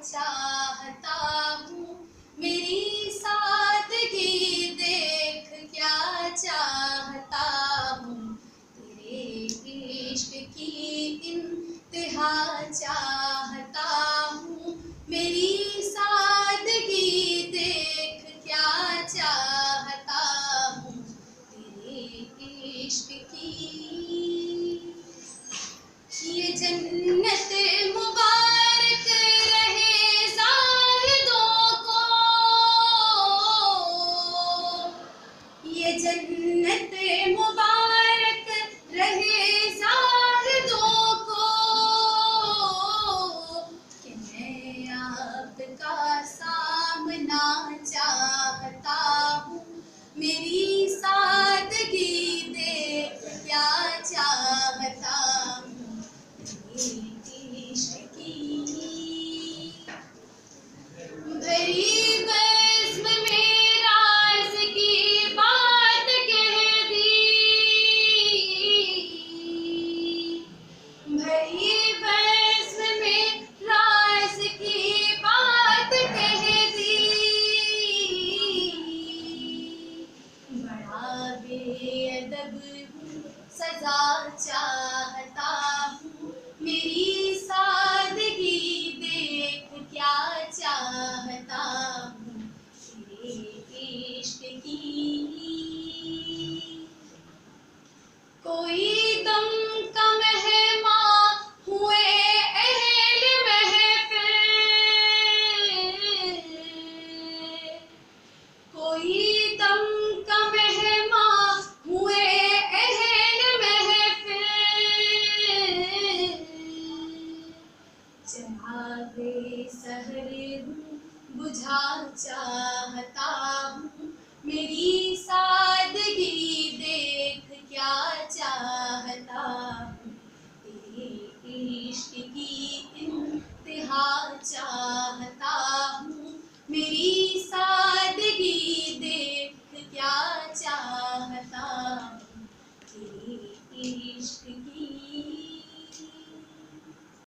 चाहता हूँ, मेरी सादगी देख क्या चाहता हूँ, तेरे इश्क की इंतहा चाहता हूँ, मेरी सादगी देख क्या चाहता हूँ, तेरे इश्क की ये जन्नत मुबारक रहे ज़ाहिदों को, ये जन्नत मुबारक रहे ज़ाहिदों को, कि मैं आपका सामना चाहता हूँ, मेरी सादगी देख क्या चाहता हूँ, इश्क की भरी बज़्म में राज़ की बात कह दी, भरी बज़्म में राज़ की बात कह दी, बड़ा बेअदब हूँ सज़ा चाहता हूँ, मेरी सादगी देख क्या चाहता हूँ, तेरे इश्क की कोई दम का मेहमान हुए अहले महफिल, कोई दम का मेहमान हुए अहले महफिल, चराग़े सहर हूँ बुझा चाहता हूँ, मेरी सादगी देख क्या चाहता हूँ, तेरे इश्क की इंतहा चाहता हूँ, मेरी सादगी देख क्या चाहता हूँ, तेरे इश्क की